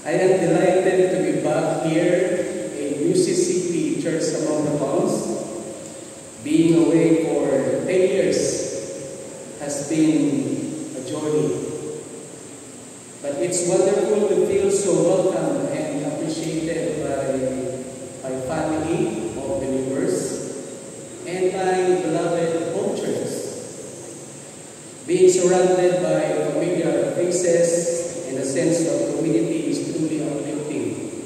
I am delighted to be back here in UCCP Church Among the Palms. Being away for 10 years has been a journey. But it's wonderful to feel so welcome and appreciated by family of believers and my beloved home church. Being surrounded by familiar faces and a sense of community is truly uplifting.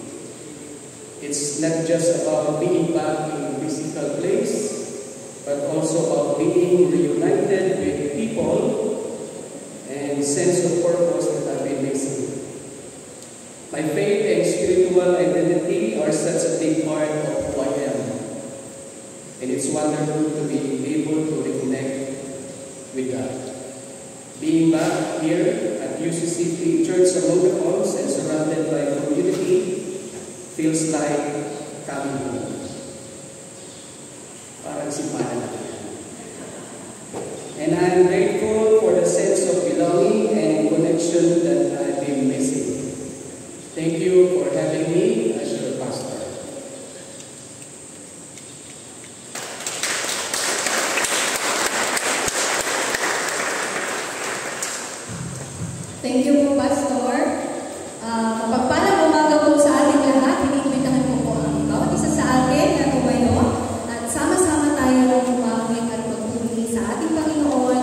It's not just about being back in a physical place, but also about being reunited with people and sense of purpose that I've been missing. My faith and spiritual identity are such a big part of who I am. And it's wonderful to be able to reconnect with God. Being back here at UCCP Church Among the Palms and surrounded by community feels like coming home. Parang simbahan natin. And I'm grateful for the sense of belonging and connection that I've been missing. Thank you for having me as your pastor. Thank you po, Pastor. Mapagpalang umaga po sa ating lahat. Iniimbitahan ko po ang bawat isa sa atin na tumayo at sama-sama tayo umawit at magpuli sa ating Panginoon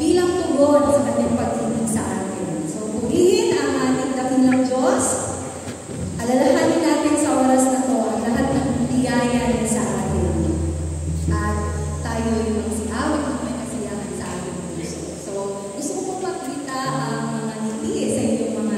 bilang tugon sa kanyang pag-ibig sa atin. So, pulihin ang ating dakilang Diyos. Alalahanin natin sa oras na to ang lahat ng biyaya niya sa atin. At tayo yung magsiawit at may kasiyahan sa ating puso. So, gusto ko po makita ang sa inyong mga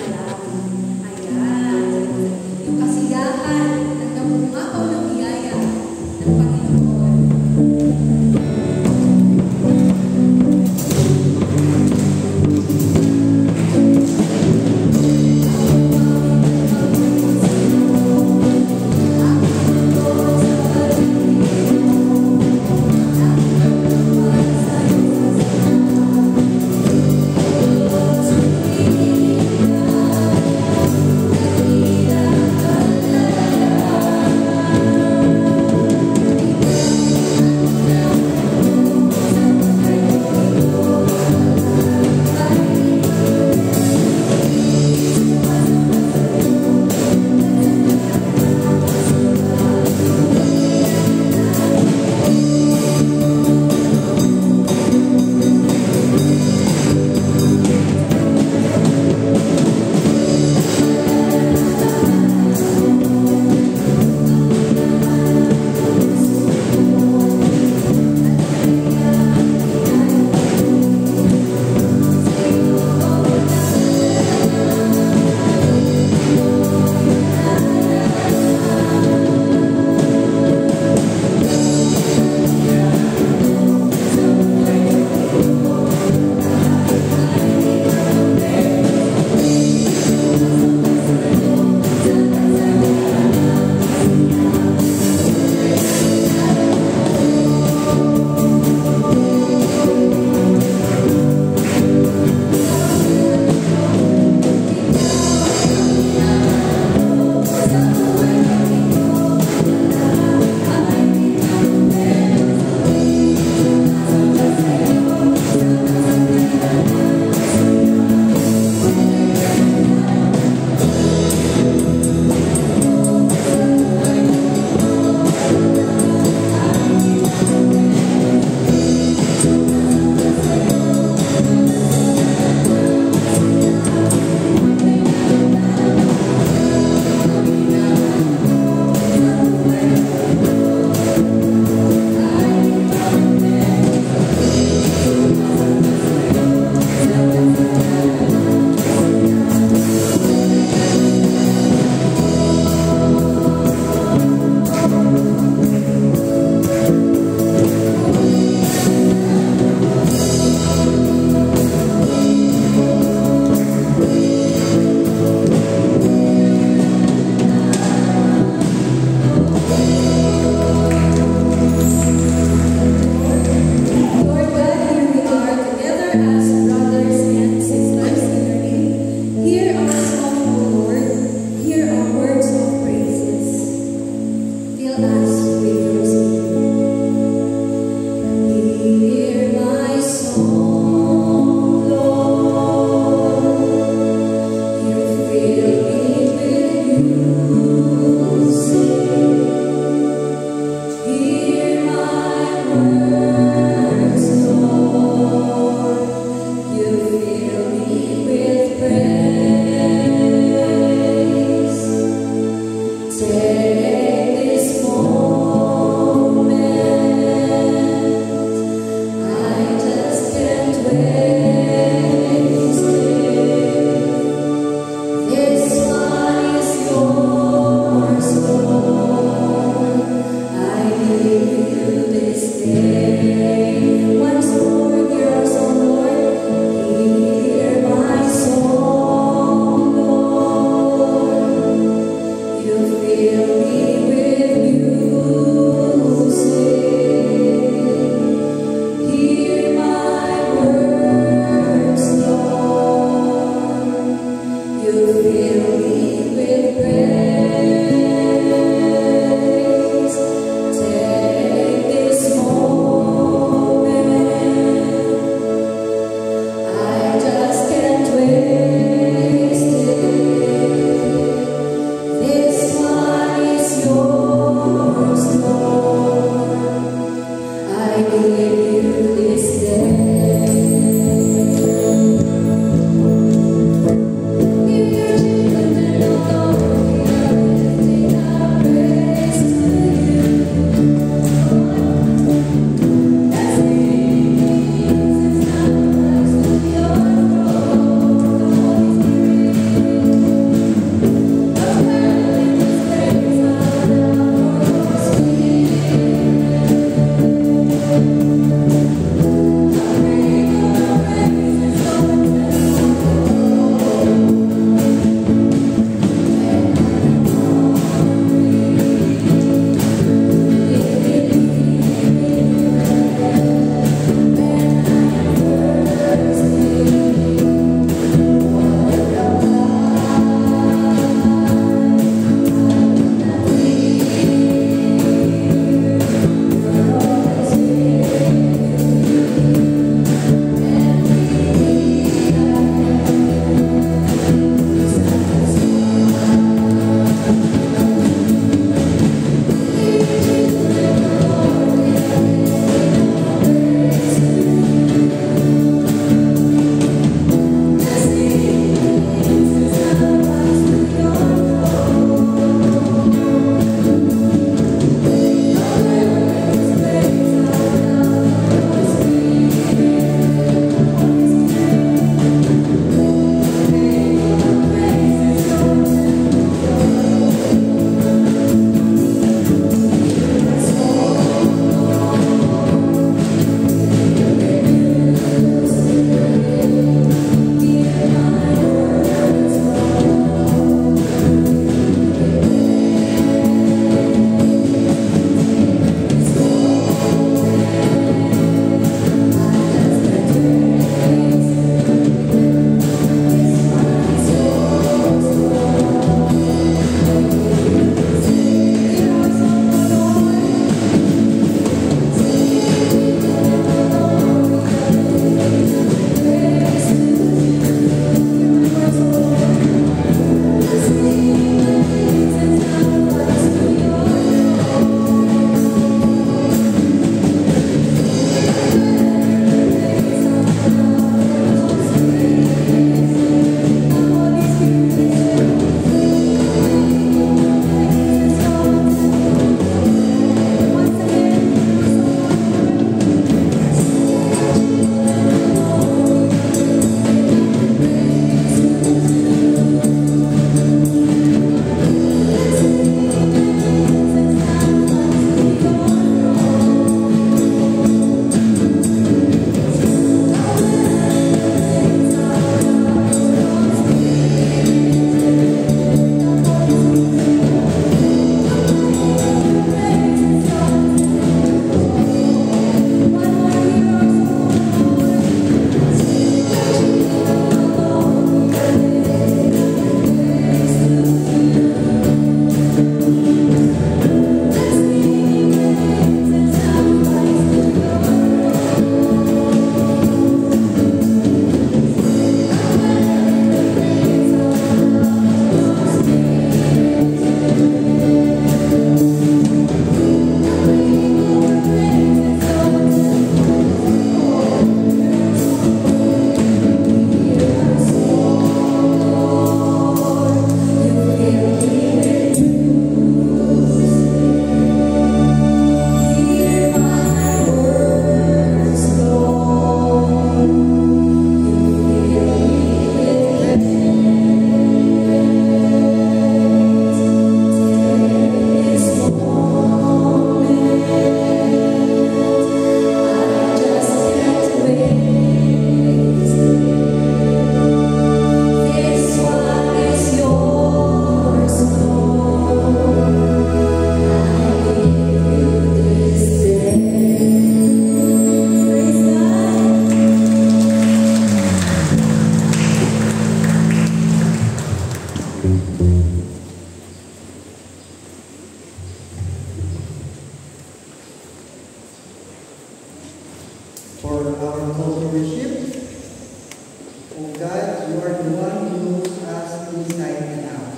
are the one who knows us inside and out.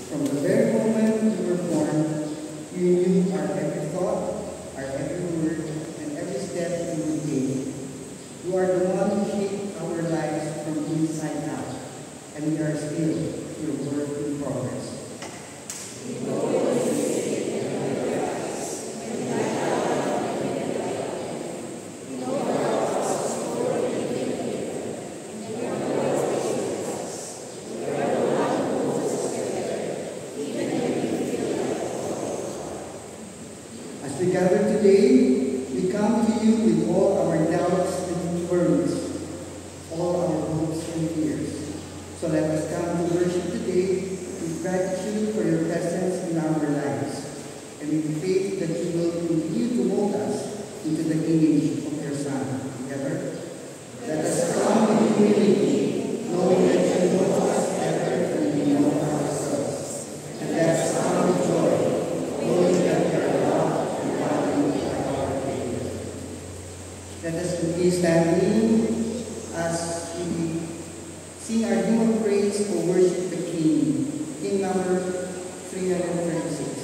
From the very moment we were born, you knew our every thought, our every word, and every step we would take. You are the one who shaped our lives from inside out, and we are still your work in progress. As we gather today, we come to you with all our doubts and worries, all our hopes and fears. So let us come to worship today with gratitude for your presence in our lives, and with faith that you will continue to mold us into the image of your Son. Together, let us come with humility, knowing that you know us better than we know ourselves. And let us come with joy, knowing that we are loved and valued by our Creator. Let us please stand in as we sing our hymn of praise or worship the King, hymn number 336.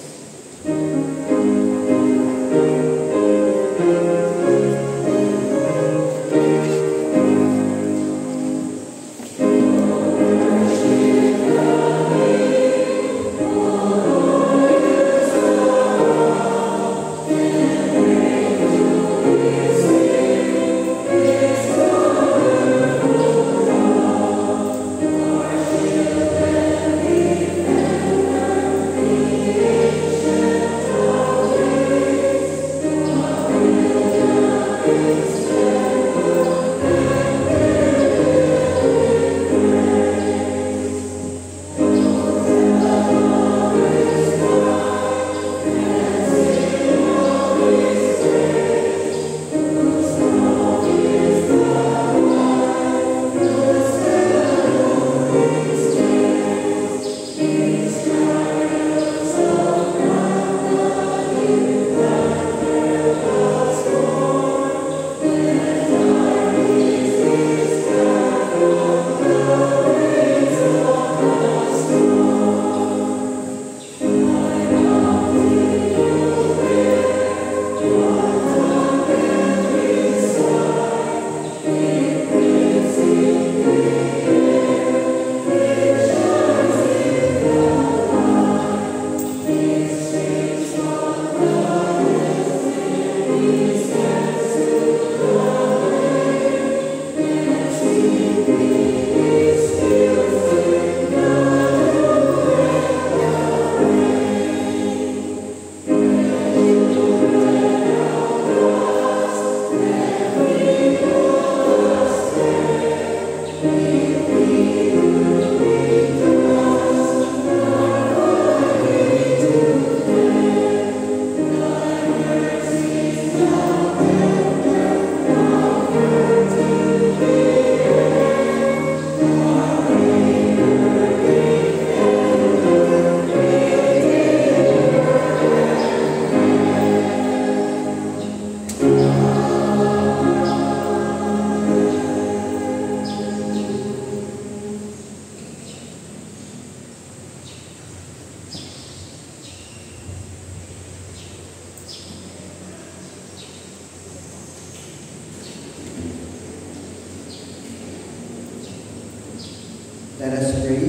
Let us pray.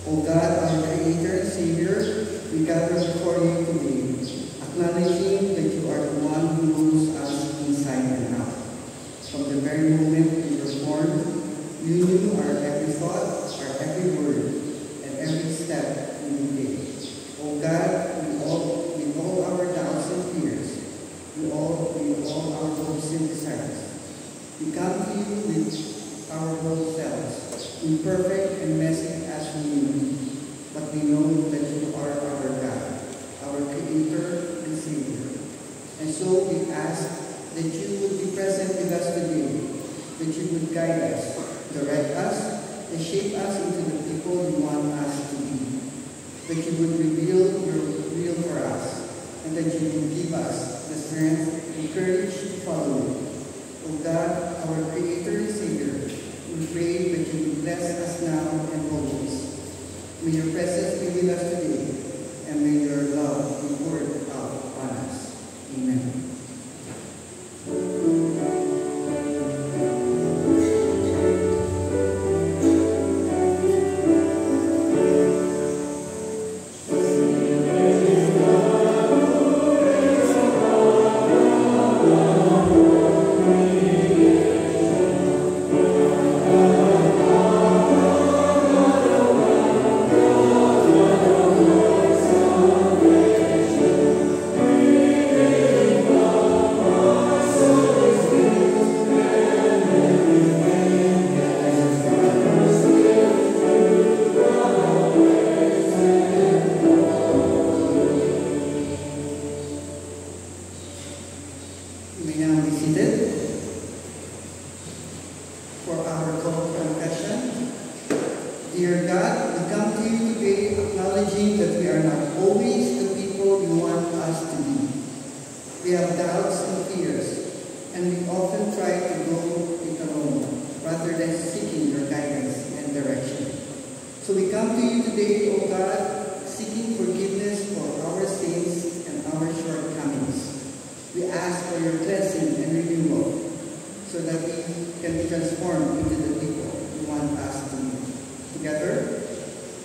O God, our Creator and Savior, we gather before you today, acknowledging that you are the one who knows us inside and out. From the very moment we were born, you knew our every thought, our every word, and every step we take. O God, with all our doubts and fears, with all our hopes and desires, we come to you with our whole selves, imperfect and messy as we know, but we know that you are our God, our Creator and Savior. And so we ask that you would be present with us today, that you would guide us, direct us, and shape us into the people you want us to be, that you would reveal your will for us, and that you would give us the strength and courage to follow you. O God, our Creator and Savior, we pray that you will bless us now and always. May your presence be with us today, and may your love be poured out on us. Amen. You may now be seated for our call to confession. Dear God, we come to you today acknowledging that we are not always the people you want us to be. We have doubts and fears, and we often try to go it alone rather than seeking your guidance and direction. So we come to you today, O God, seeking forgiveness for our sins and our shortcomings. We ask for your blessing and renewal so that we can be transformed into the people you want us to be. Together,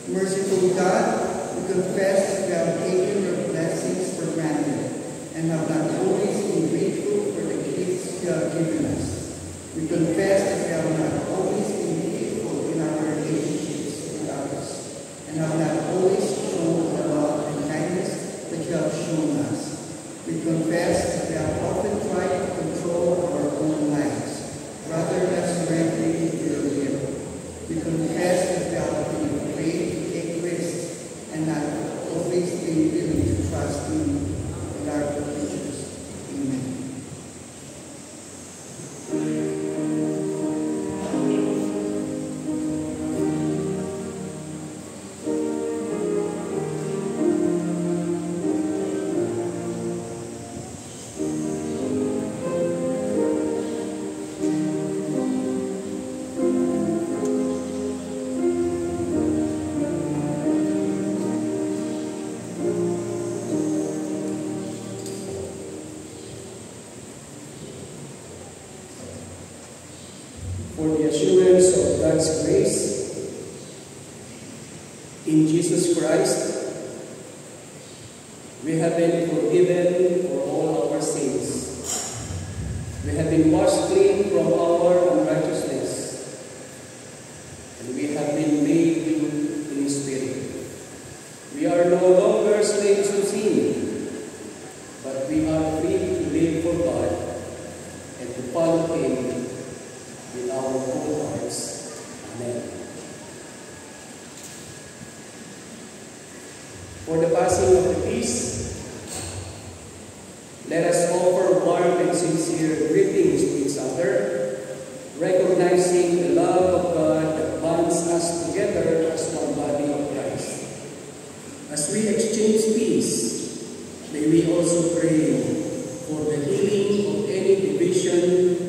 merciful God, we confess that we have taken your blessings for granted and have not always been grateful for the gifts you have given us. We confess that we have not always been faithful in our relationships with others and have not always shown the love and kindness that you have shown us. We confess that we have often tried to control our own lives rather than surrendering to your will. We confess that we have been afraid to take risks and not always been willing to trust you with our futures. Amen. For the assurance of God's grace in Jesus Christ, we have been forgiven for all our sins. We have been washed clean from our unrighteousness, and we have been made new in Spirit. We are no longer slaves to sin, but we are free to live for God and to follow Him with our whole hearts. Amen. For the passing of the peace, let us offer warm and sincere greetings to each other, recognizing the love of God that bonds us together as one body of Christ. As we exchange peace, may we also pray for the healing of any division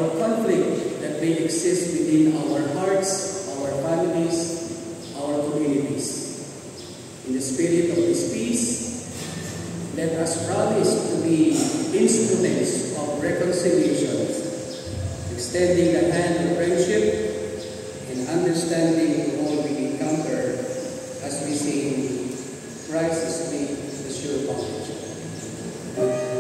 or conflict that may exist within our hearts, our families, our communities. In the spirit of this peace, let us promise to be instruments of reconciliation, extending the hand of friendship and understanding to all we encounter as we sing, Christ is me, the sure foundation. Amen.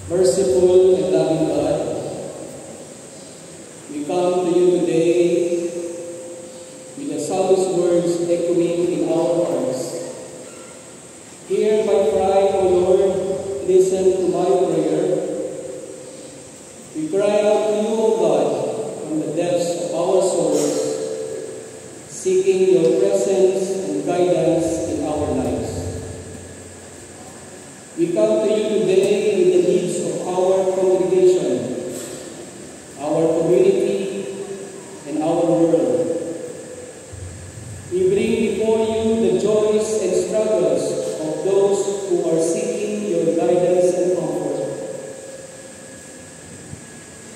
Merciful and loving God, we come to you today with the psalmist's words echoing in our hearts. Hear my cry, O Lord, listen to my prayer. We cry out to you, O God, from the depths of our souls, seeking your presence and guidance in our lives. We come to you today with the needs of our congregation, our community, and our world. We bring before you the joys and struggles of those who are seeking your guidance and comfort.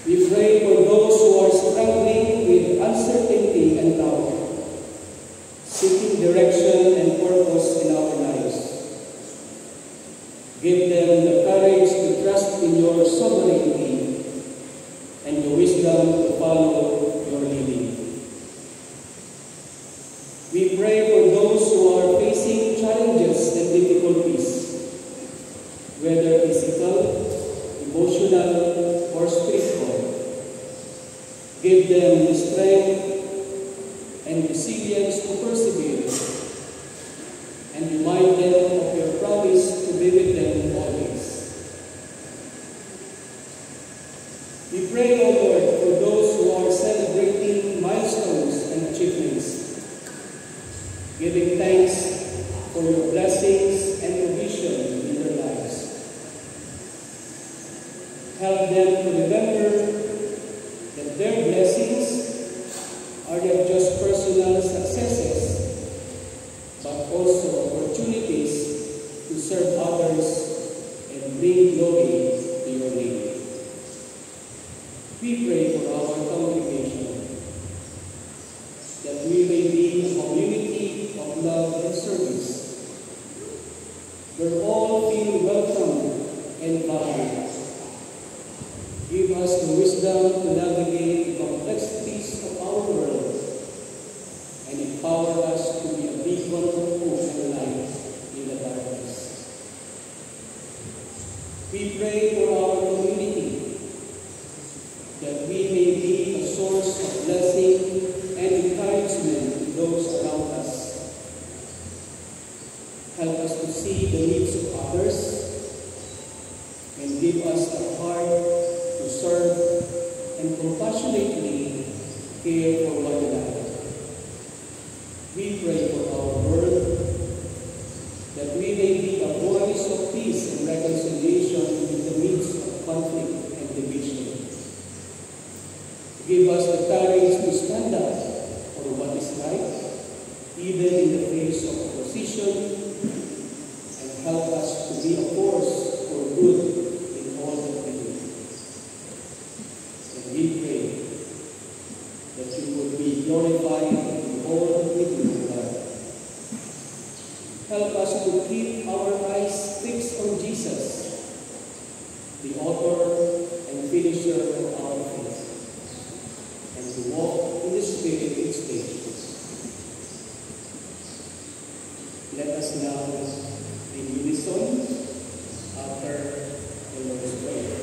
We pray for those who are struggling with uncertainty and doubt, seeking direction and purpose in our lives. Give them the courage to trust in your sovereignty and the wisdom to follow your leading. We pray for those who are facing challenges and difficulties, whether physical, emotional, or spiritual. Give them the strength and resilience to persevere, and remind them of your promise to be with them always. We pray, O Lord, for those who are celebrating milestones and achievements, giving thanks for your blessings and provision in their lives. Help them to remember that their blessings are not just personal successes, but also opportunities to serve others and bring glory to your name. We pray for our congregation, that we may be a community of love and service, where all feel welcome and valued. Give us the wisdom to navigate the complexities of our world, and empower us to be a beacon of hope and light in the darkness. We pray for our community, that we may be a source of blessing and encouragement to those around us. Help us to see the needs of others, and give us the heart to serve and compassionately care for one another. We pray for our world, that we may be a voice of peace and reconciliation in the midst of conflict and division. Give us the courage to stand up for what is right, even in the face of opposition, and help us to be a force for good in all that we do. And we pray that you would be glorified in all that we do, God. Help us to keep our eyes fixed on Jesus, the author and finisher of our faith, and to walk in the Spirit each day. Let us now, in unison, utter the Lord's Prayer.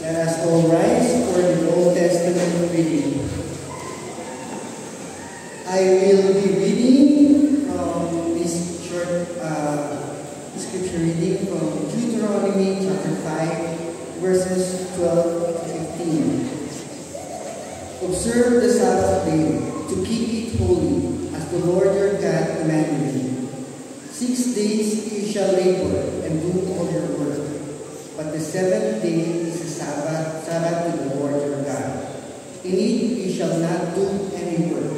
Let us all rise for the Old Testament reading. I will be reading from this short scripture reading from Deuteronomy chapter 5, verses 12 to 15. Observe the Sabbath day to keep it holy, as the Lord your God commanded you. 6 days you shall labor and do all your work, but the seventh day is a Sabbath to the Lord your God. In it you shall not do any work,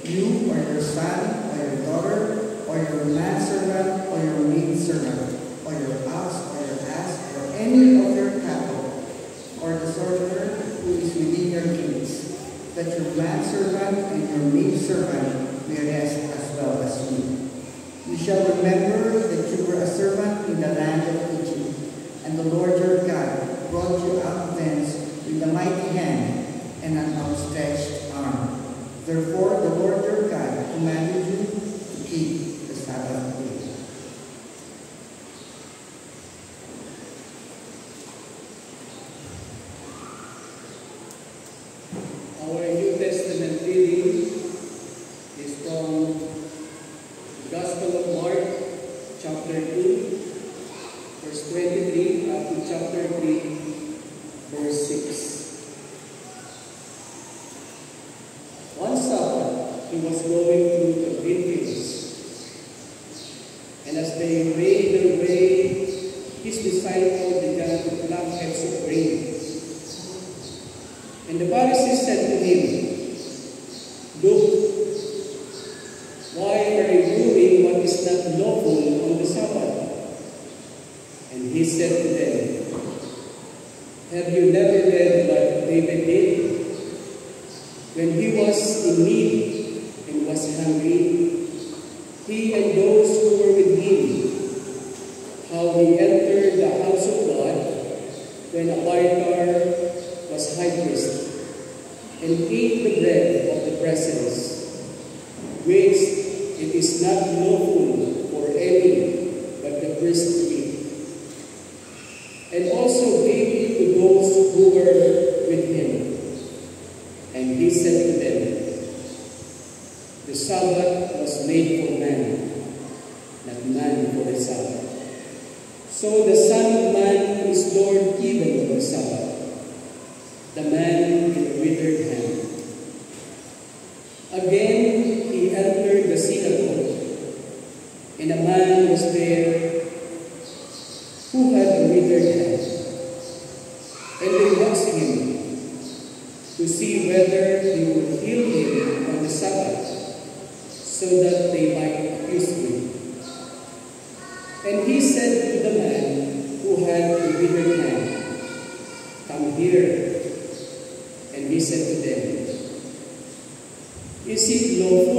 you or your son or your daughter or your manservant or your maidservant or your ox or your ass or any of your cattle or the sojourner who is within your gates, that your manservant and your maidservant may rest as well as you. You shall remember that you were a servant in the land of Egypt, and the Lord your God brought you out thence with a mighty hand and an outstretched arm. Therefore the Lord your God commanded you to keep the Sabbath day. Our New Testament reading is from the Gospel of Mark, chapter 2, verse 23 up to chapter 3, verse 6. One Sabbath, he was going through the green fields, and as they made their way, his disciples began to pluck heads of grain. And the Pharisees said to him, "Look, why are you doing what is not lawful on the Sabbath?" And he said to them, "Have you never read what David did? When he was in need and was hungry, he and those who were with him, how he entered the house of God when Abiathar was high priest, and ate the bread of the presence, which it is not lawful for any but the priest to eat, and also gave it to those who were with him. And he said to them, the Sabbath was made for man, not man for the Sabbath. So the Son of Man is Lord even of the Sabbath. The man with the withered hand." Again he entered the synagogue, and a man was there who had a withered hand. And they asked him, to see whether they would heal him on the Sabbath, so that they might accuse him. And he said to the man who had the withered hand, "Come here." And he said to them, "Is it lawful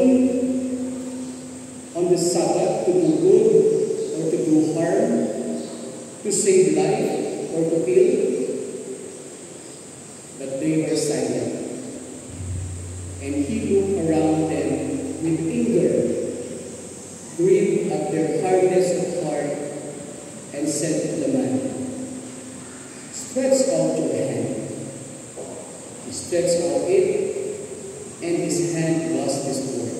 on the Sabbath to do good or to do harm, to save life or to kill?" But they were silent. And he looked around them with anger, grieved at their hardness of heart, and said to the man, "Stretch out your hand." He stretched out it, and his hand was restored.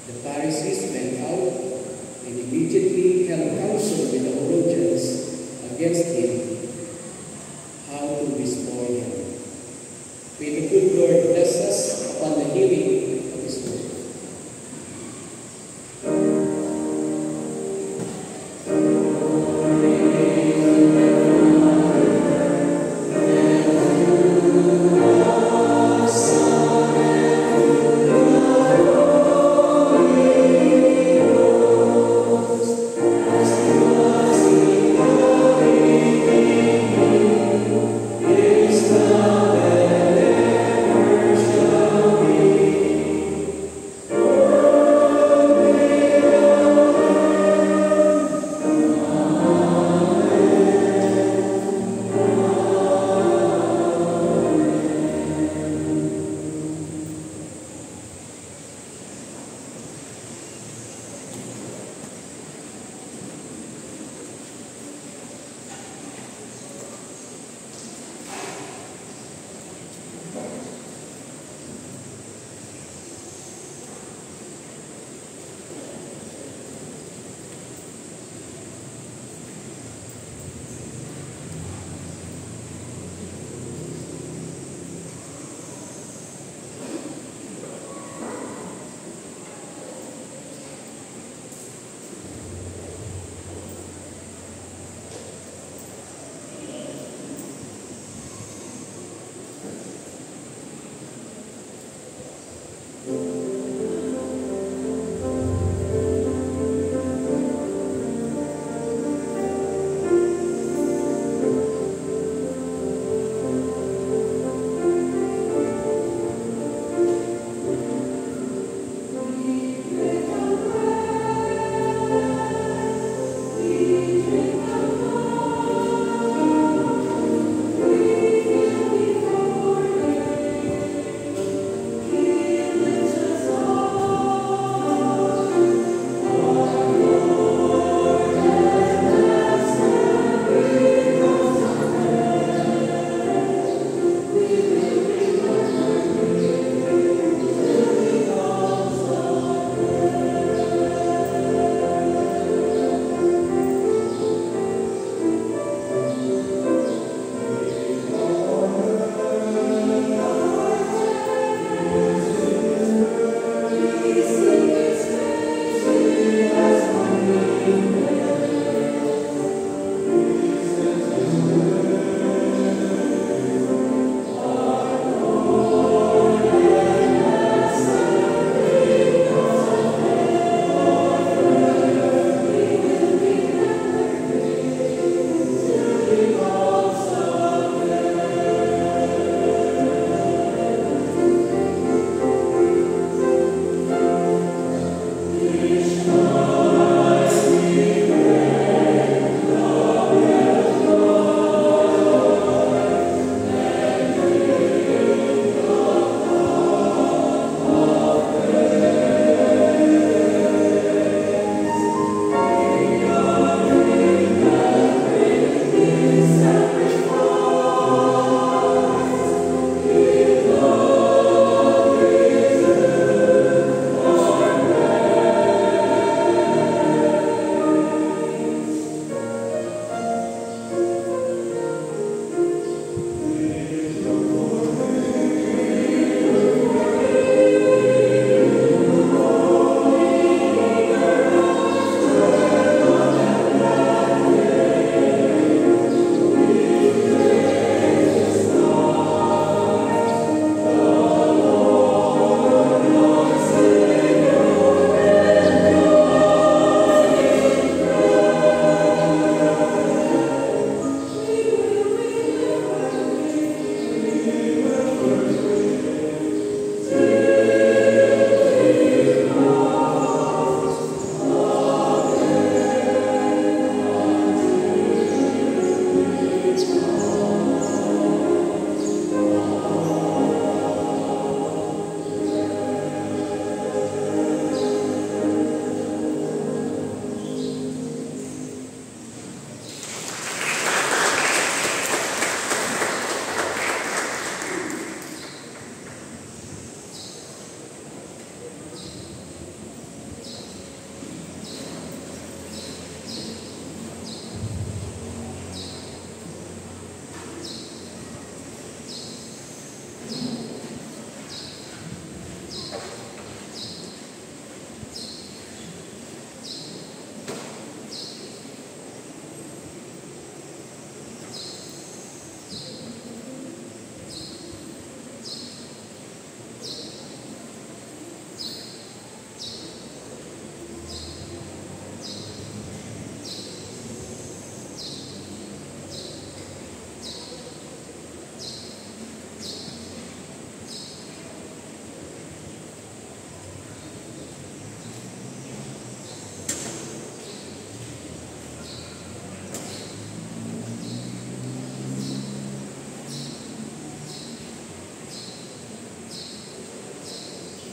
The Pharisees went out and immediately held counsel with the Herodians against him, how to restore him. May the good Lord bless us upon the hearing of his word. Is the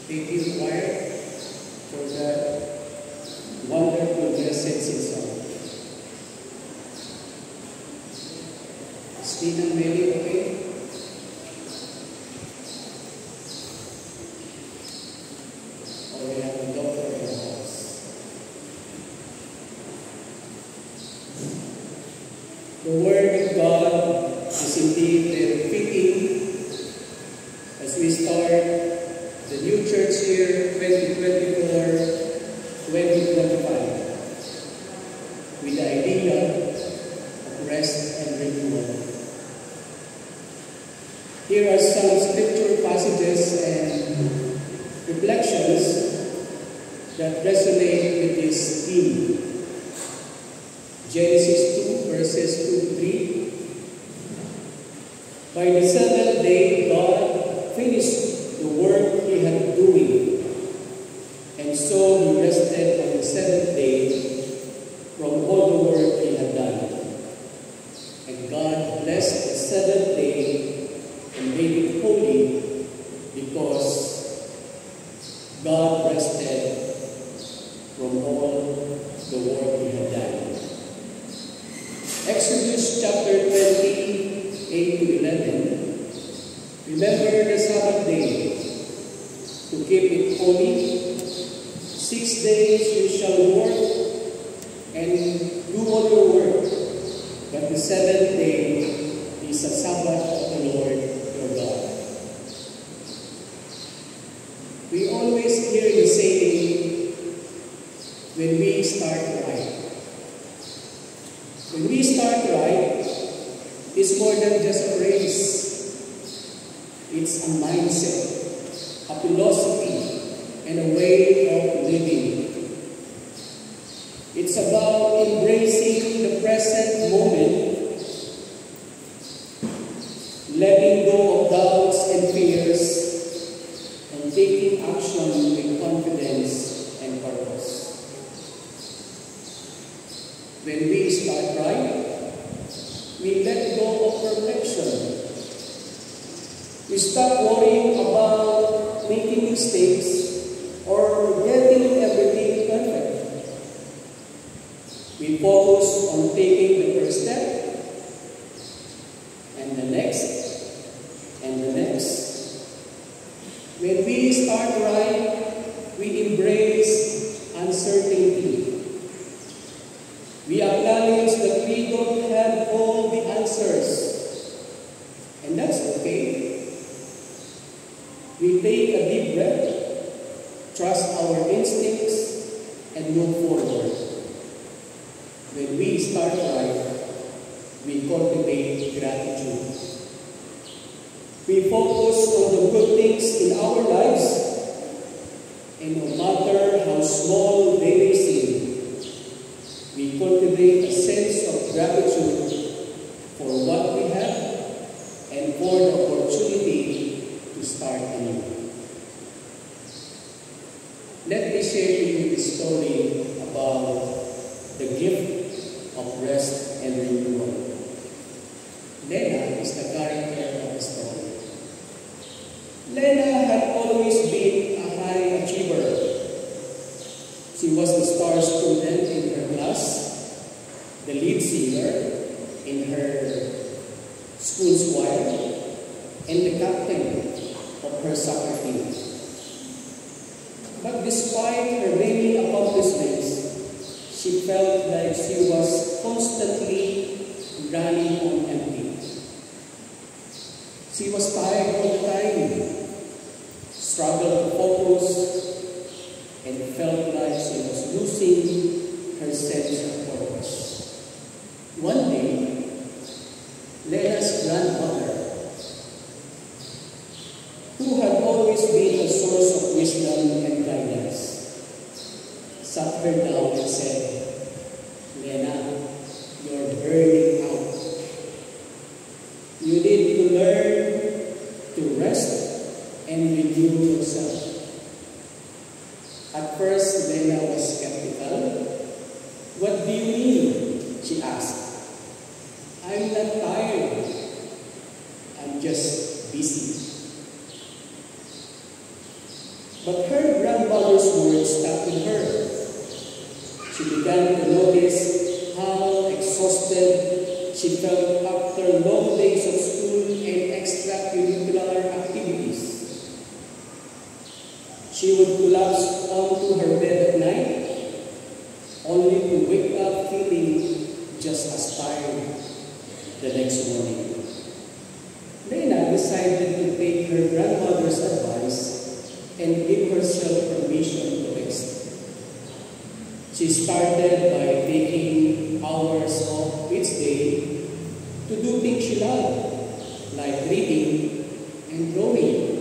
Thank you, choir, for that wonderful message in song. Steve and Mary, okay? Or we have a doctor in the house. The Word of God is indeed very fitting as we start the new church year 2024-2025 with the idea of rest and renewal. Here are some scripture passages and reflections that resonate with this theme. Genesis 2 verses 2 to 3. By the seventh day, God finished the work He had doing, and so He rested on the seventh day from all the work He had done. And God blessed the seventh day and made it holy, because God rested from all the work He had done. Exodus chapter 20, 8 to 11. Remember the Sabbath day, to keep it holy. 6 days you shall work and do all your work, but the seventh day is a Sabbath of the Lord your God. We always hear the saying, when we start right. When we start right, it's more than just a race. It's a mindset, a philosophy, and a way of living. It's about embracing the present moment, letting go of doubts and fears, and taking action with confidence and purpose. When we start right, we let go of perfection. We stop worrying about making mistakes or getting everything perfect. We focus on taking the first step, and the next, and the next. When we start right, we embrace uncertainty. We acknowledge that we don't have all the answers, and that's okay. We take a deep breath, trust our instincts, and move forward. When we start right, we cultivate gratitude. We focus on the good things in our lives, and no matter how small they may seem, we cultivate a sense of gratitude for what we have and for the opportunity to start anew. Let me share with you this story about the gift of rest and renewal. Lena is the character of the story. Lena had always been a high achiever. She was the star student in her class, the lead singer in her school's choir, and the captain of her soccer team. But despite her many accomplishments, she felt like she was constantly running on empty. She was tired all the time, struggled to focus, and felt like she was losing her sense of purpose. One day, Lena's grandmother, who had always been a source of wisdom and guidance, sat her down and said, "Lena, you're burning out. You need to learn to rest and renew yourself." At first, Lena was skeptical. "What do you mean?" she asked. "I'm not tired. I'm just busy." But her grandmother's words stuck with her. She began to notice how exhausted she felt after long days of school and extracurricular activities. She would collapse onto her bed at night, only to wake up feeling just as tired the next morning. Lena decided to take her grandmother's advice and give herself permission to rest. She started by taking hours off each day to do things she loved, like reading and drawing.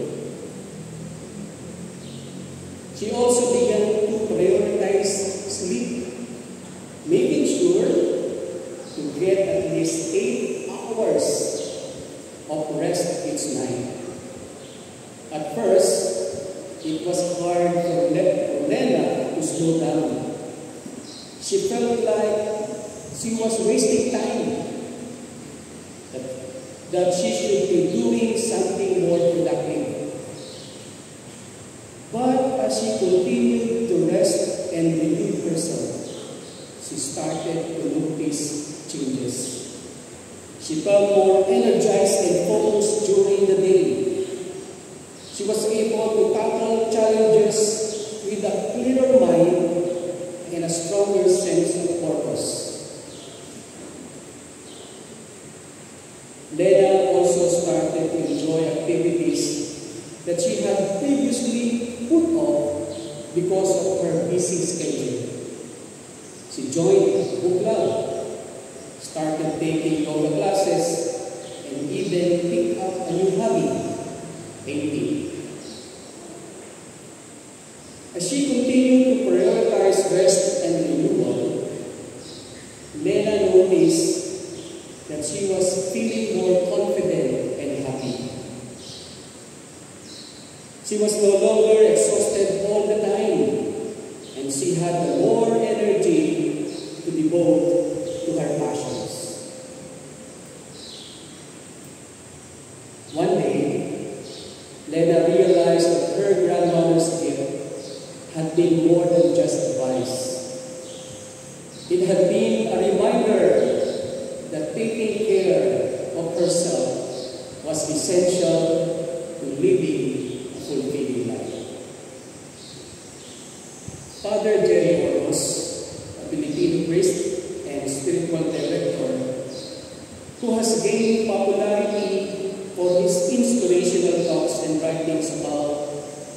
She also began to prioritize sleep, making sure to get at least 8 hours of rest each night. At first, it was hard for Lena to slow down. She felt like she was wasting time, that she should be doing something more productive. But as she continued to rest and renew herself, she started to notice changes. She felt more energized and focused during the day. She was able to tackle challenges with a clearer mind and a stronger sense of purpose. Lena also started to enjoy activities that she had previously put off because of her busy schedule. She joined a book club, started taking yoga classes, and even picked up a new hobby, painting. As she continued to prioritize rest and renewal, Lena noticed that she was feeling more confident and happy. She was no longer exhausted all the time, and she had more energy to devote to her passions. One day, Lena realized that her grandmother's gift had been more than just advice. It had been a reminder that taking care of herself was essential to living a fulfilling life. Father Jerry Orgos, a Filipino priest and spiritual director, who has gained popularity for his inspirational talks and writings about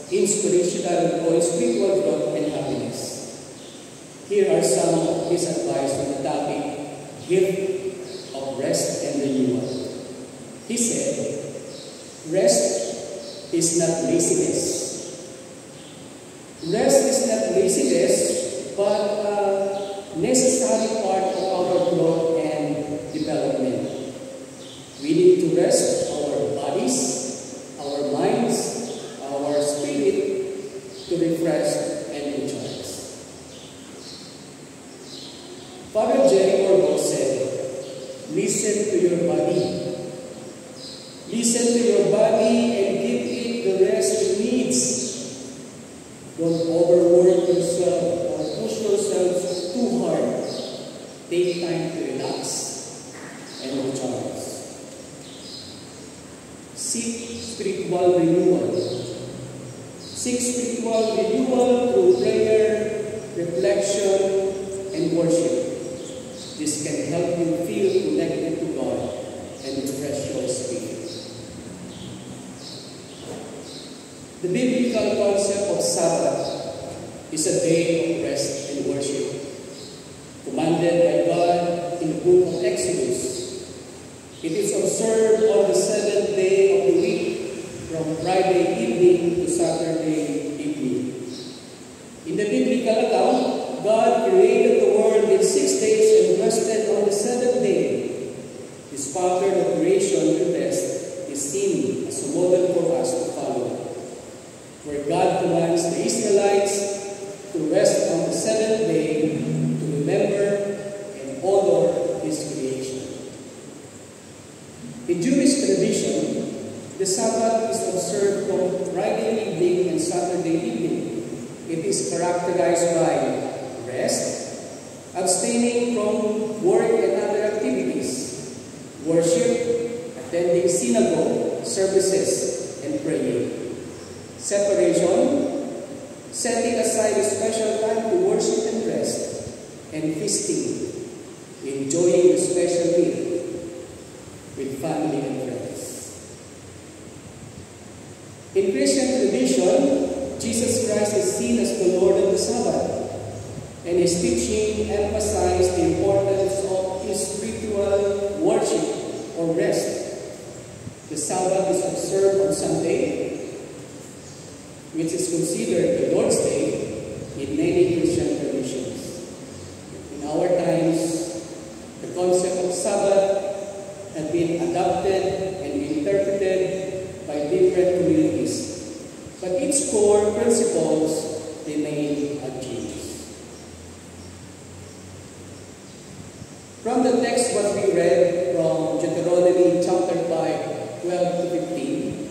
inspirational or spiritual growth and happiness. Here are some of his advice on the topic, gift of rest and renewal. He said, rest is not laziness. Rest is not laziness, but a necessary part of our growth and development. We need to rest our bodies, our minds, our spirit to refresh and recharge. Father Jerry Orgos said, listen to your body. Listen to your body and give it the rest it needs. Don't overwork yourself or push yourself too hard. Take time to relax and recharge. Seek spiritual renewal. Seek spiritual renewal through prayer, reflection, and worship. This can help you feel connected to God and refresh your spirit. The biblical concept of Sabbath is a day of rest and worship, commanded by God in the book of Exodus. It is observed on the 7th day of the week, from Friday evening to Saturday evening. In the biblical account, God created the world in 6 days and rested on the 7th day. This pattern of creation and rest is seen as a model for us to follow, where God commands the Israelites to rest on the 7th day to remember and honor His creation. In Jewish tradition, the Sabbath is observed from Friday evening and Saturday evening characterized by rest, abstaining from work and other activities, worship, attending synagogue services, and praying. Separation, setting aside a special time to worship and rest, and feasting, enjoying a special meal with family and friends. In Christian tradition, Jesus Christ is seen as the Lord of the Sabbath, and his teaching emphasized the importance of his spiritual worship or rest. The Sabbath is observed on Sunday, which is considered the Lord's Day in many Christian traditions. In our times, the concept of Sabbath had been adopted and interpreted by different communities, but its core principles remain unchanged. From the text what we read from Deuteronomy chapter 5, 12 to 15,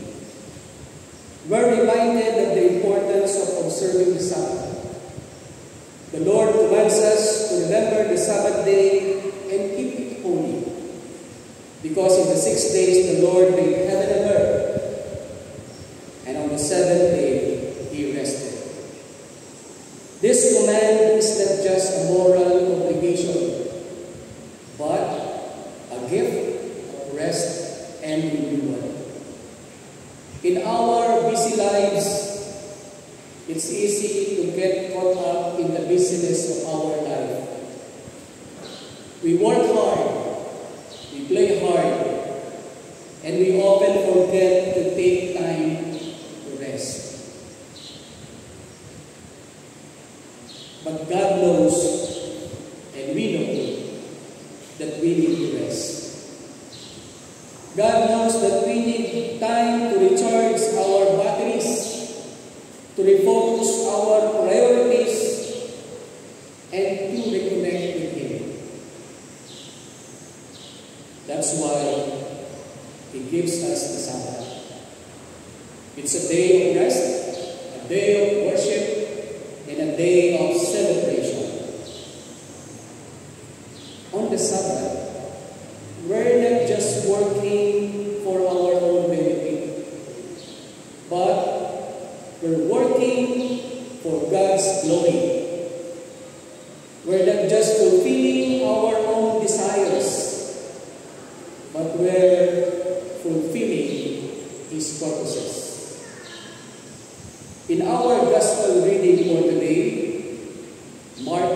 we're reminded of the importance of observing the Sabbath. The Lord commands us to remember the Sabbath day and keep it holy, because in the 6 days the Lord made heaven and earth, and on the 7th day he rested. This command is not just a moral obligation, but a gift of rest and renewal. In our busy lives, it's easy to get caught up in the busyness of our life. We work hard, we play hard, and we often forget to take time to rest. But God knows, and we know, that we need to rest. God knows that we need time to recharge our batteries, to refocus our priorities, and to reconnect with Him. That's why He gives us the Sabbath. It's a day of rest, a day of worship, and a day of celebration. On the Sabbath, we're not just working for our own benefit, but we're working for God's glory. We're not just fulfilling our own desires, but we're fulfilling His purposes. In our Gospel reading for today, Mark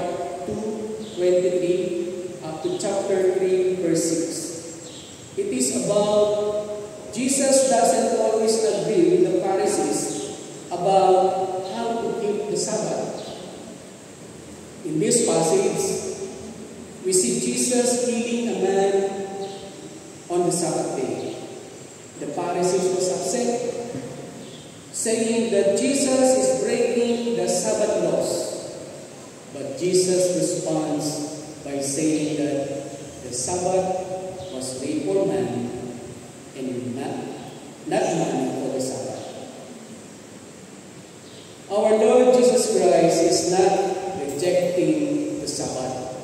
2:23 up to chapter 3, verse 6, it is about Jesus doesn't always agree with the Pharisees about how to keep the Sabbath. In this passage, we see Jesus healing a man on the Sabbath day. The Pharisees was upset, saying that Jesus is breaking the Sabbath laws. But Jesus responds by saying that the Sabbath was made for man and not man for the Sabbath. Our Lord Jesus Christ is not rejecting the Sabbath,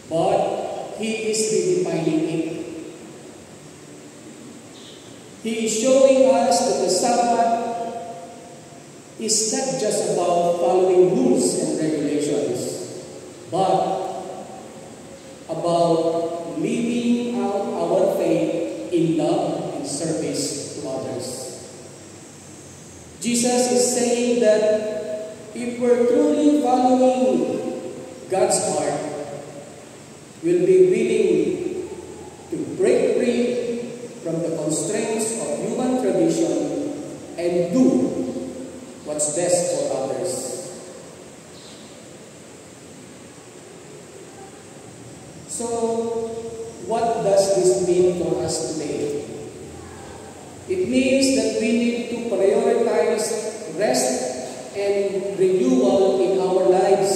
but He is redefining it. He is showing us that the Sabbath is not just about following rules and regulations, but about living out our faith in love and service to others. Jesus is saying that if we're truly following God's heart, we'll be willing to break free from the constraints of human tradition and do what's best for others. So, what does this mean for us today? It means that we need to prioritize rest and renewal in our lives.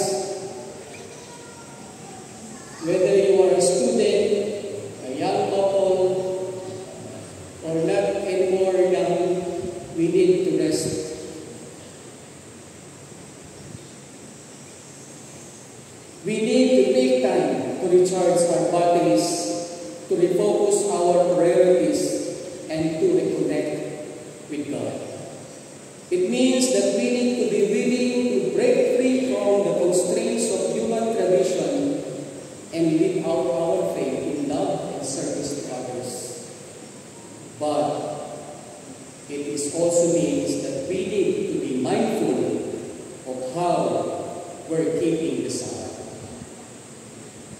Whether you are a student, a young couple, or not anymore young, we need to rest. recharge our batteries, to refocus our priorities, and to reconnect with God. It means that we need to be willing to break free from the constraints of human tradition and live out our faith in love and service to others. But it also means that we need to be mindful of how we're keeping the Sabbath.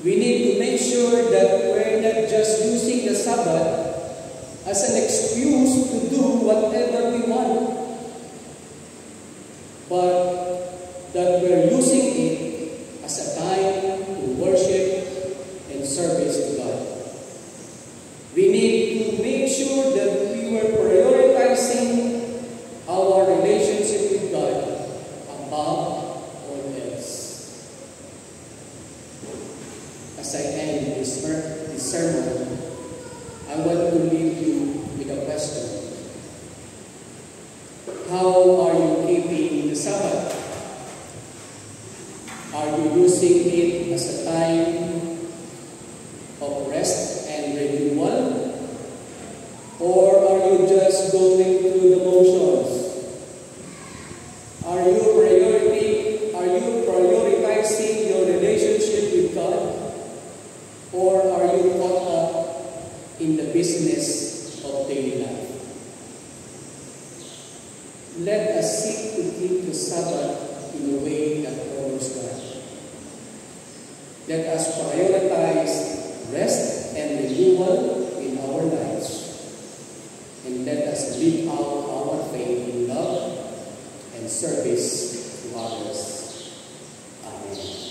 We need to make sure that we're not just using the Sabbath as an excuse to do whatever we want, but that we're using it as a time to worship and service to God. We need to make sure that we were prioritizing our relationship with God above all else. As I end this sermon, I want to leave you with a question. How are you keeping the Sabbath? Are you using it as a time of rest and renewal? Or are you just going through the motions? Are you prioritizing your relationship with God? Or are you caught up in the business of daily life? Let us seek to keep the Sabbath in a way that honors God. Let us prioritize rest and renewal in our lives. And let us live out our faith in love and service to others. Amen.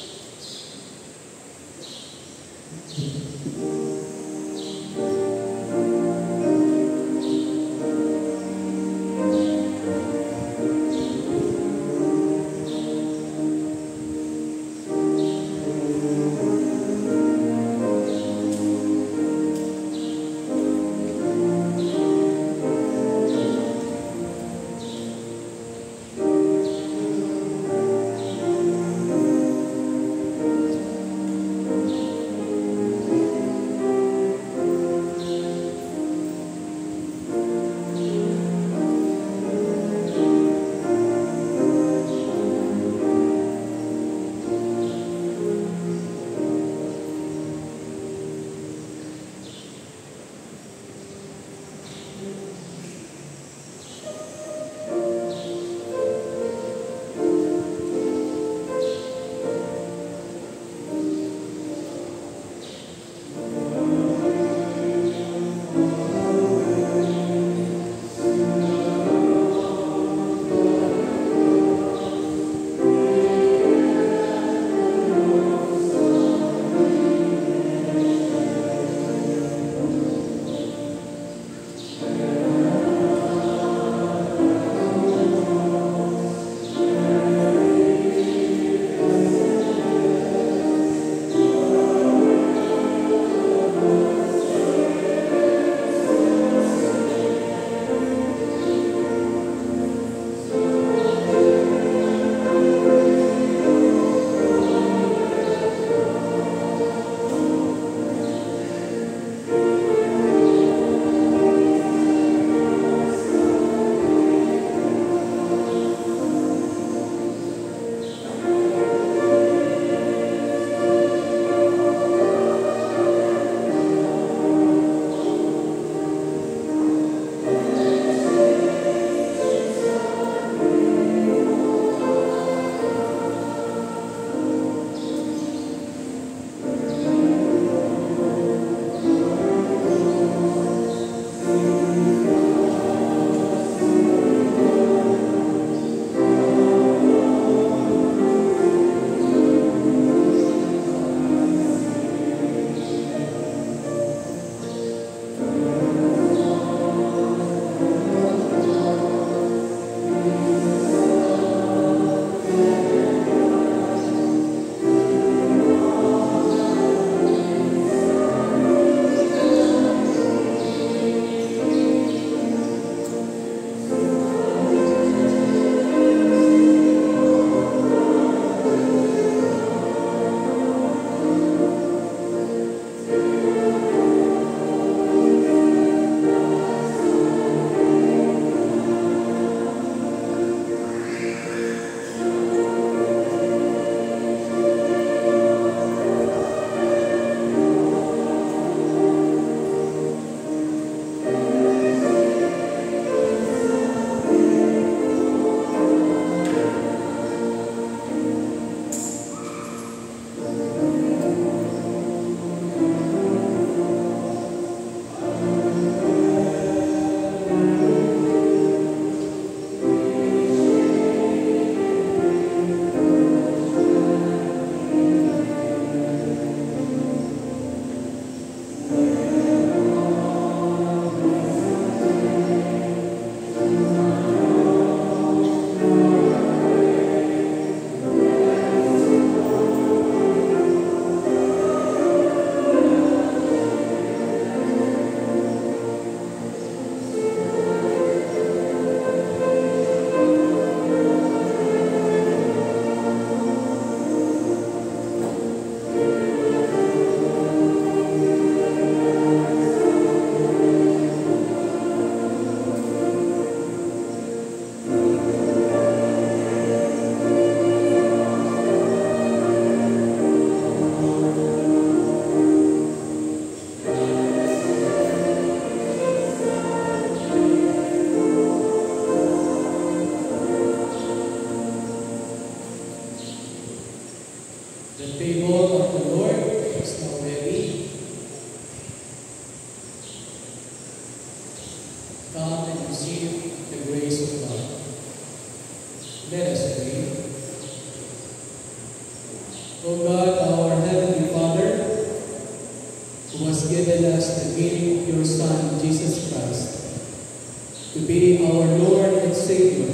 be our Lord and Savior.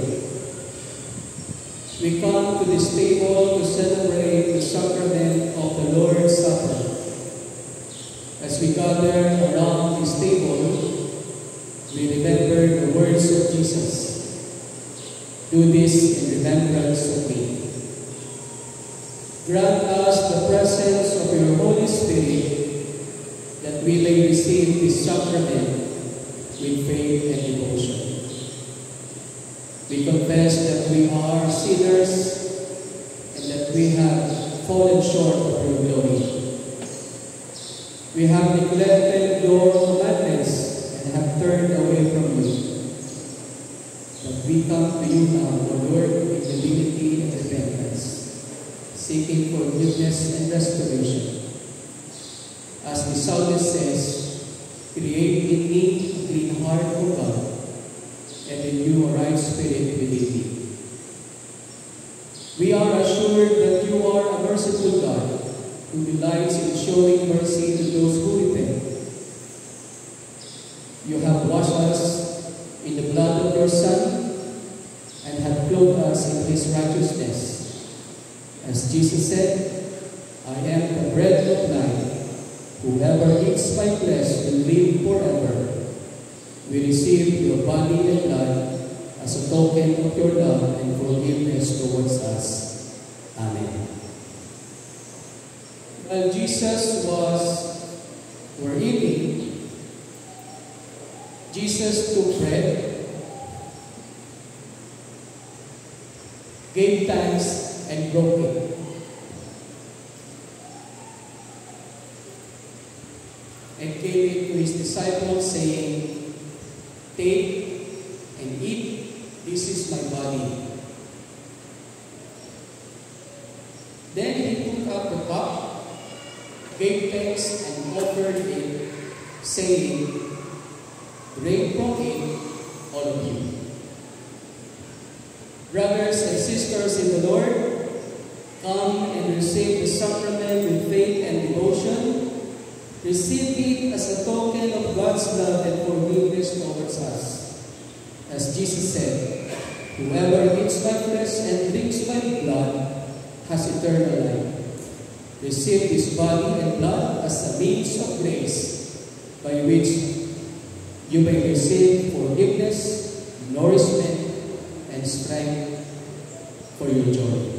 We come to this table to celebrate the sacrament of the Lord's Supper. As we gather around this table, we remember the words of Jesus. Do this in remembrance of me. Grant us the presence of your Holy Spirit, that we may receive this sacrament with faith and devotion. We confess that we are sinners and that we have fallen short of your glory. We have neglected your commandments and have turned away from you. But we come to you now, O Lord, in humility and repentance, seeking forgiveness and restoration. As the psalmist says, create in me a clean heart, O God, and renew a right spirit within me. We are assured that you are a merciful God, who delights in showing mercy to those who repent. You have washed us in the blood of your Son and have clothed us in his righteousness. As Jesus said, I am the bread of life. Whoever eats my flesh will live forever. We receive your body and blood as a token of your love and forgiveness towards us. Amen. While Jesus were eating, Jesus took bread, gave thanks, and broke it. And gave it to his disciples, saying, take and eat, this is my body. Then he took up the cup, gave thanks, and offered it, saying, drink from it, all of you. Brothers and sisters in the Lord, come and receive the sacrament with faith and devotion. Receive it as a token of God's love and forgiveness towards us. As Jesus said, whoever eats my flesh and drinks my blood has eternal life. Receive this body and blood as a means of grace by which you may receive forgiveness, nourishment, and strength for your joy.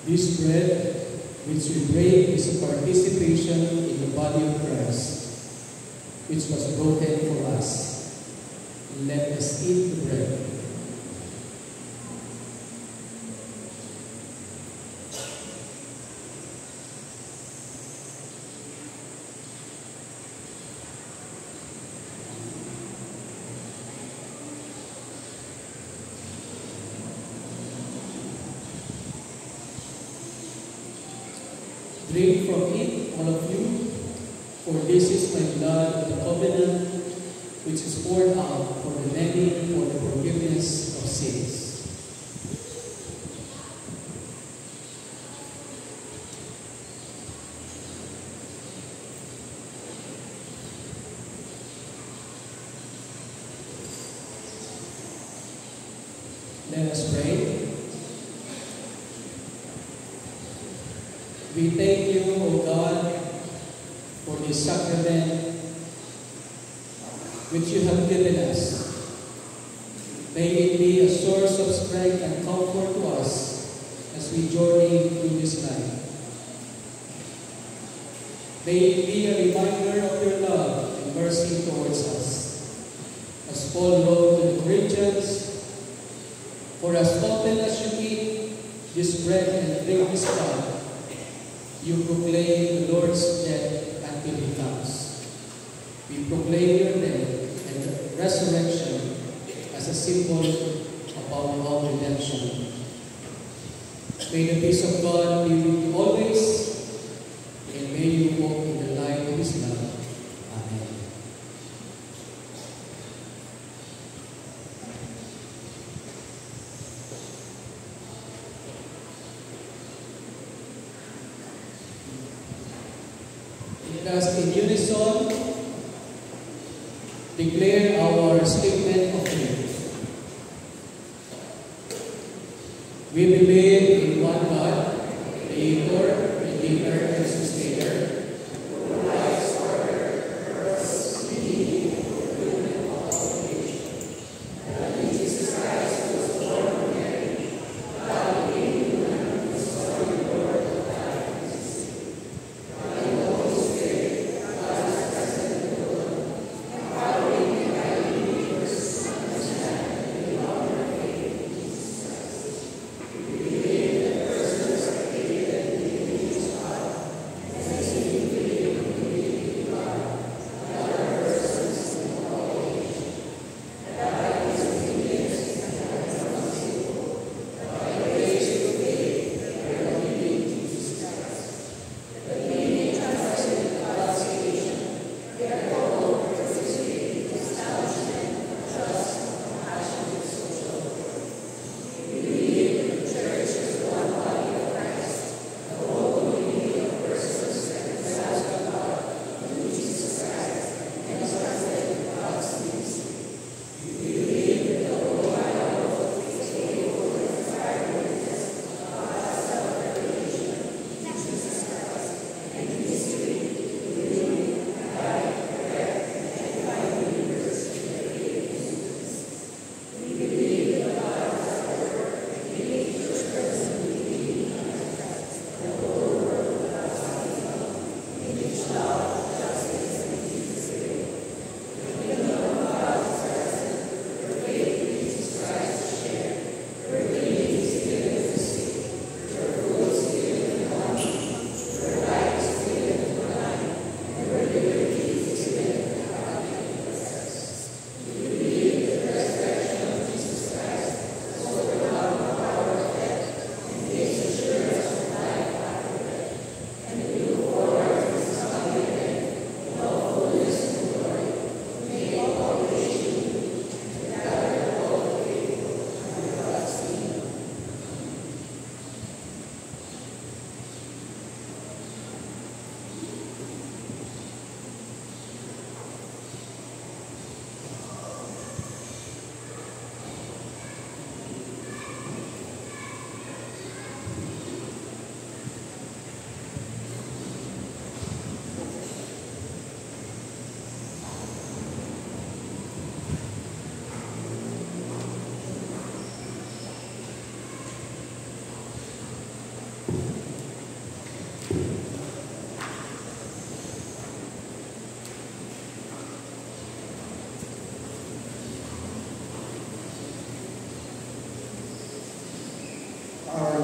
This bread which we break is a participation in the body of Christ, which was broken for us. Let us eat the bread. Drink from it, all of you, for this is my blood of the covenant, which is poured out for the many for the forgiveness of sins. Let us pray. We thank you, O God, for this sacrament which you have given us. May it be a source of strength and comfort to us as we journey through this life. May it be a reminder of your love and mercy towards us. As Paul wrote to the Corinthians, for as often as you eat this bread and drink this cup, you proclaim the Lord's death until He comes. We proclaim your death and resurrection as a symbol of our redemption. May the peace of God be with you always, and may you walk in the light of His love. Amen. Let us in unison declare our statement of faith. We believe in one God, Creator, Redeemer, and Sustainer, who provides order, purpose, meaning, fulfillment of all creation. And in Jesus Christ, who was born of Mary, God became human, who was the Lord of life and sin. God in the Holy Spirit, God is present in the world, empowering and guiding believers to understand and belong their faith in Jesus Christ. We believe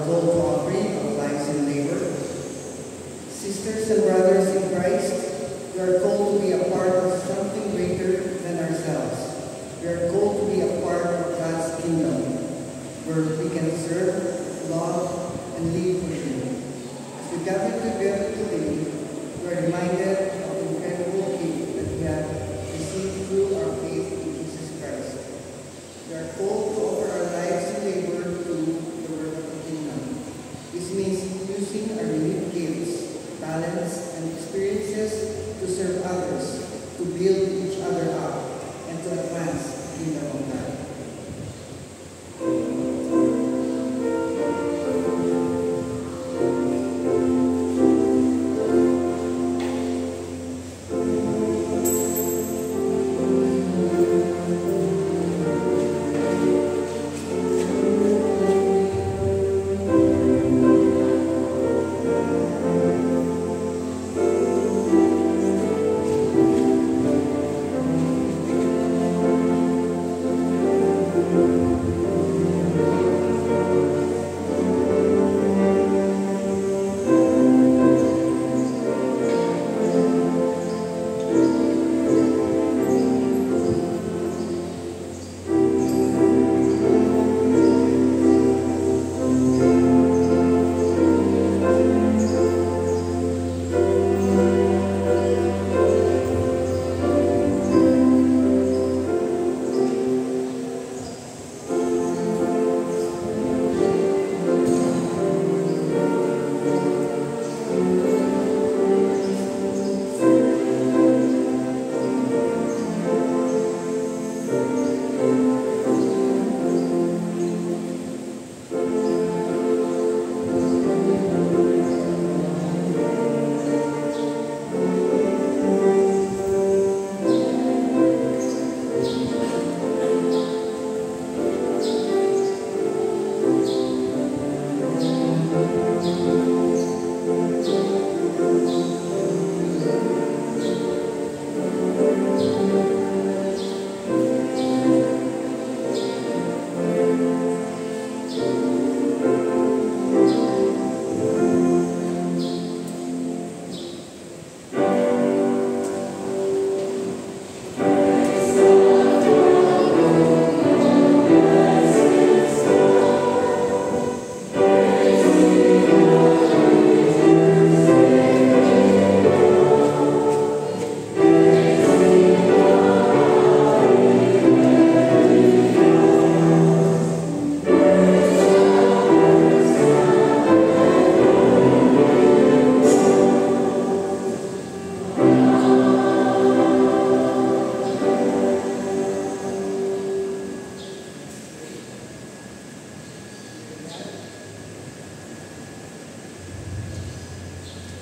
called to offering our lives in labor. Sisters and brothers in Christ, we are called to be a part of something greater than ourselves. We are called to be a part of God's kingdom, where we can serve, love, and live for Him. As we gather together today, we are reminded of the incredible gift that we have received through our faith in Jesus Christ. We are called to offer our lives in labor to the work of the kingdom. This means using our unique gifts, talents, and experiences to serve others, to build each other up, and to advance the kingdom of God.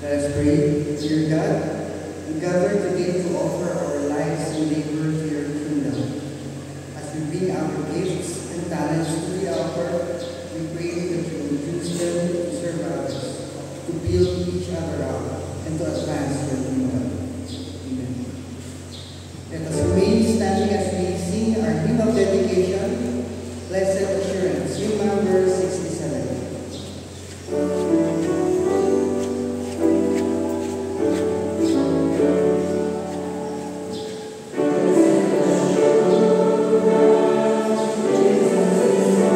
Let us pray. Dear God, we gather today to offer our lives in labor to your kingdom. As we bring our gifts and talents to the altar, we pray that you will use them to serve others, to build each other up, and to advance your kingdom. Amen. Let us remain standing as we sing our hymn of dedication, Blessed Assurance, hymn number 67. Jesus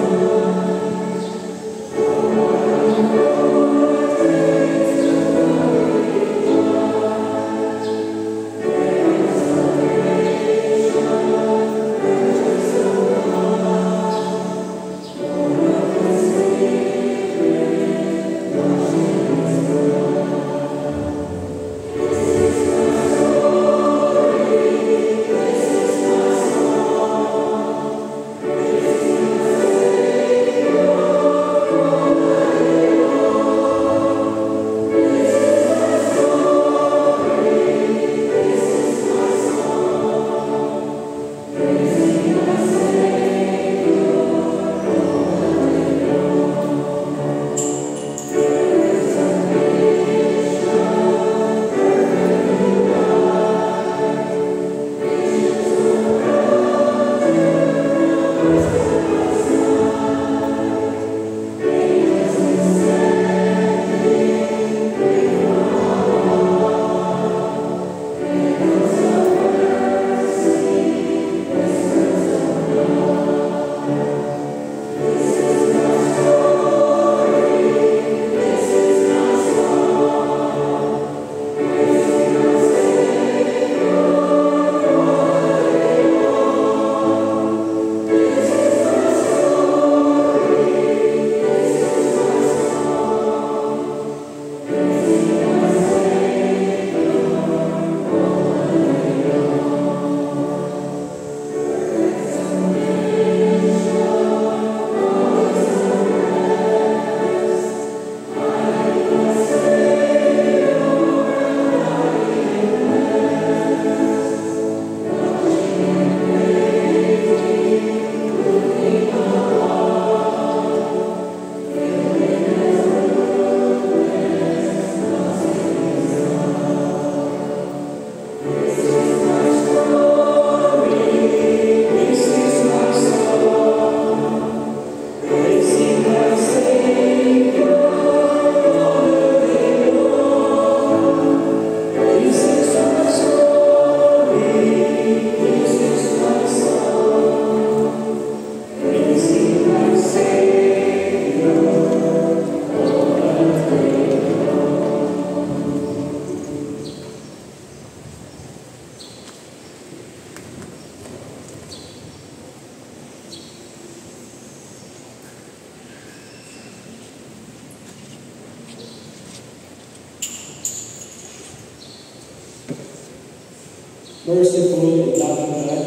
Merciful and loving God,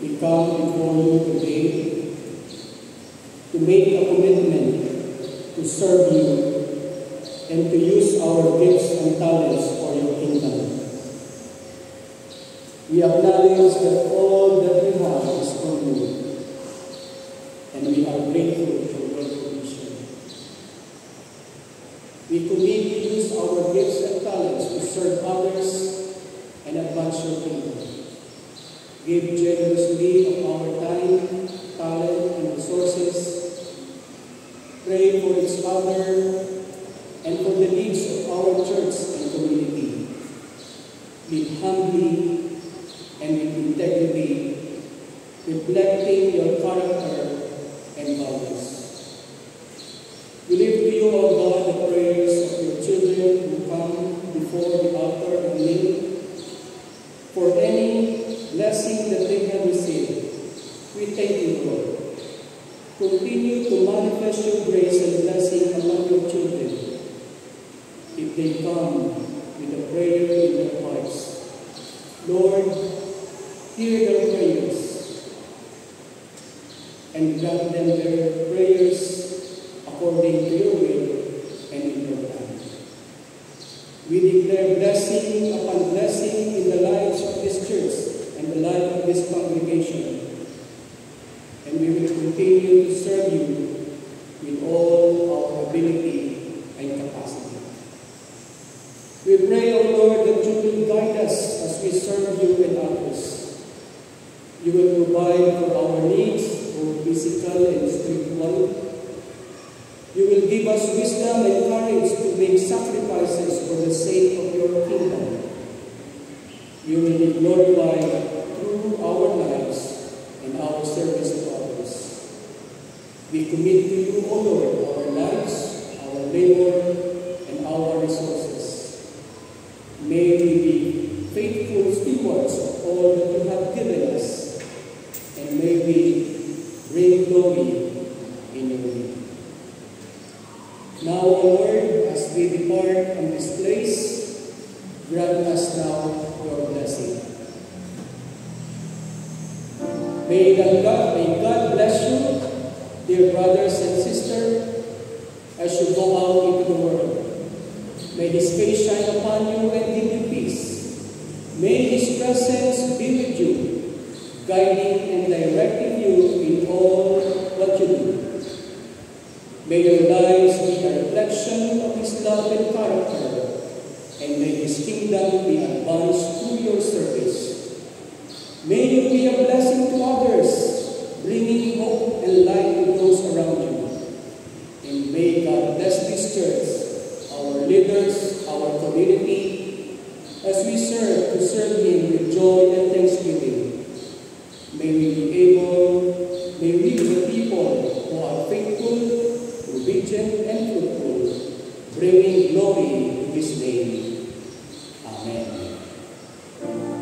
we come before you today to make a commitment to serve you and to use our gifts and talents for your kingdom. We acknowledge that all that we have is from you, and we are grateful for your provision. We commit to use our gifts and talents to serve others and advance your kingdom. Give generously of our time, talent, and resources. Pray for each other and for the needs of our church and community. Live humbly and with integrity, reflecting your character and values. We lift to you, O God, the prayers of your children who come before the altar and kneel for any blessing that they have received. We thank you, Lord. Continue to manifest your grace and blessing among your children. If they come with a prayer in their hearts, Lord, hear their prayers and grant them their prayers according to your will and in your time. We declare blessing upon blessing in the lives of this church and the life of this congregation. And we will continue to serve you with all our ability and capacity. We pray, O Lord, that you will guide us as we serve you and others. You will provide for our needs, both physical and spiritual. You will give us wisdom and courage to make sacrifices for the sake of your kingdom. You will be glorified through our lives and our service to others. We commit to you, O Lord, our lives, our labor, and our resources. May we be faithful stewards of all that you have given us, and may we bring glory in your name. Now, O Lord, as we depart from this place, grant us now your blessing. May God bless you, dear brothers and sisters, as you go out into the world. May His face shine upon you and give you peace. May His presence be with you, guiding and directing you in all what you do. May your lives be a reflection of His love and character, and may His kingdom be advanced through your service. May you be a blessing to others, bringing hope and light to those around you. And may God bless this church, our leaders, our community, as we serve to serve Him with joy and thanksgiving. May we be the people who are faithful, obedient, and fruitful, bringing glory to His name. Amen. Amen.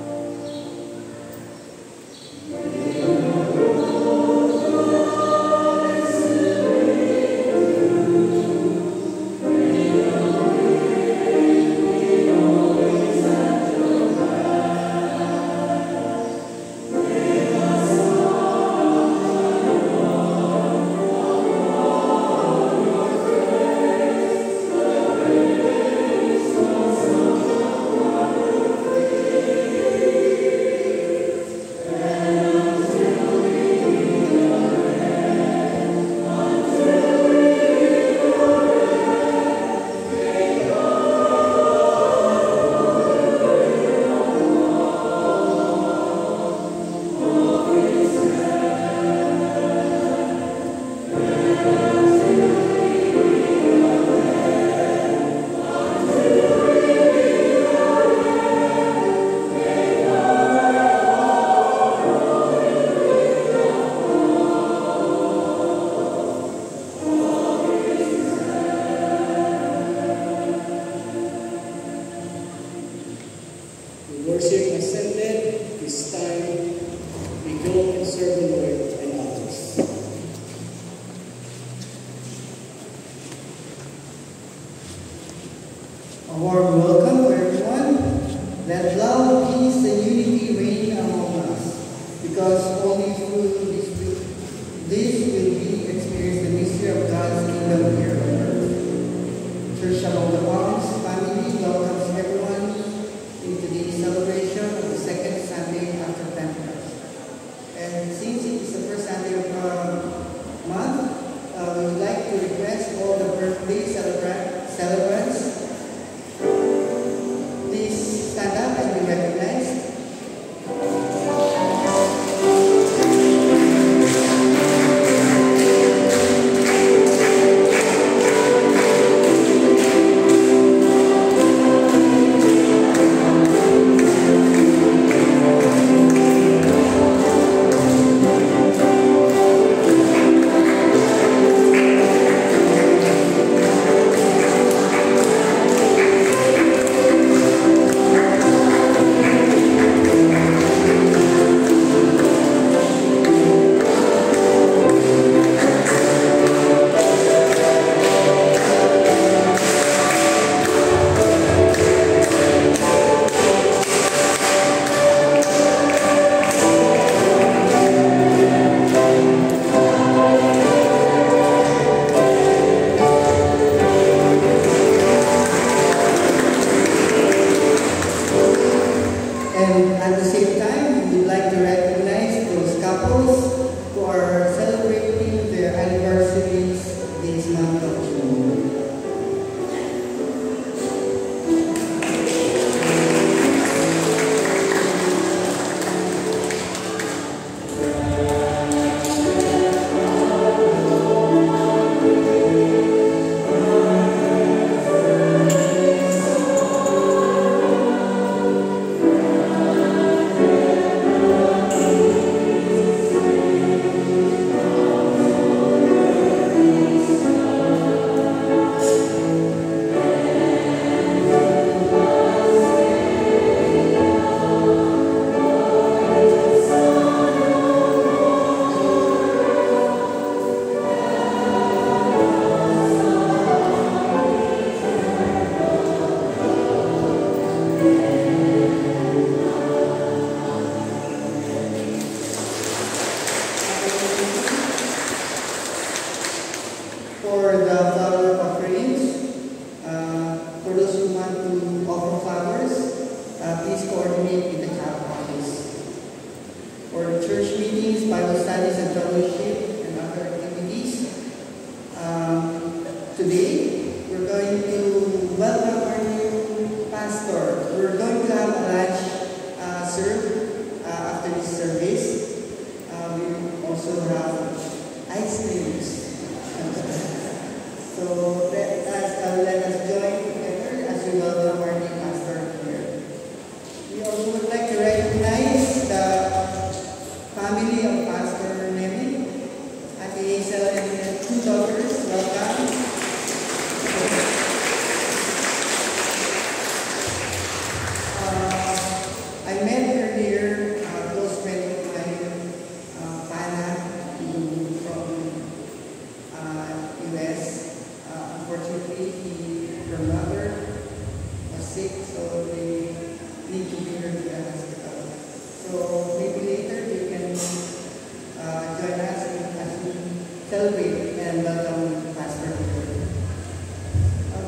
celebrate and welcome Pastor here.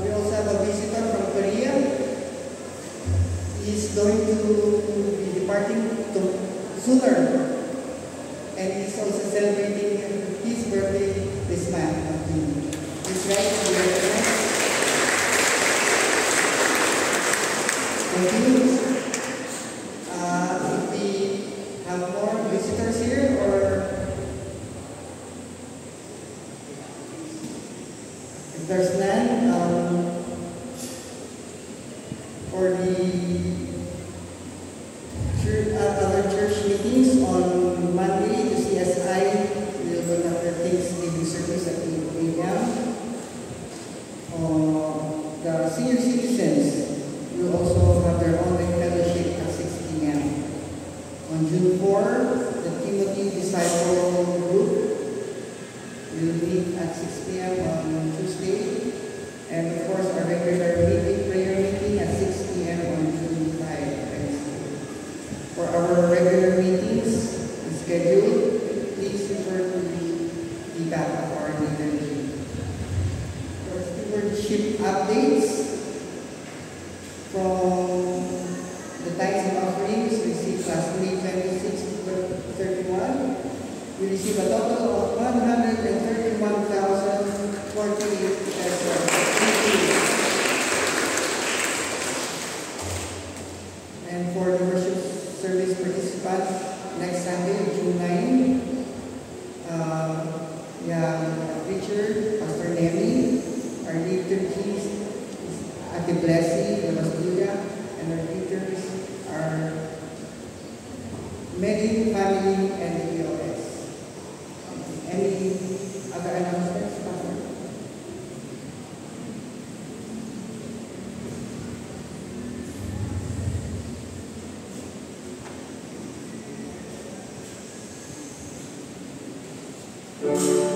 We also have a visitor from Korea. He's going to be departing sooner, and he's also celebrating his birthday this month. He's right here. Thank you. If we have more visitors here, or if there's none, for the other church meetings on Monday, the CSI will conduct their Thanksgiving service at 8 a.m. The senior citizens will also have their online fellowship at 6 p.m. On June 4, the Timothy Disciple Group will meet at 6 p.m. on Tuesday. And of course, our regular prayer meeting at 6 p.m. on June 5, Wednesday. For our regular meetings scheduled, please refer to the back of our liturgy. For stewardship updates, from the tithes and offerings received last May 26 to 31, we received a total of 131,048 pesos. And for the worship service participants, next Sunday, June 9, we have a preacher, Pastor Nemi. Our liturgies is Ate Blessy, the Bastulia, and our teachers are Mary, family, and the EOS. Any other announcements, Pastor? Thank you.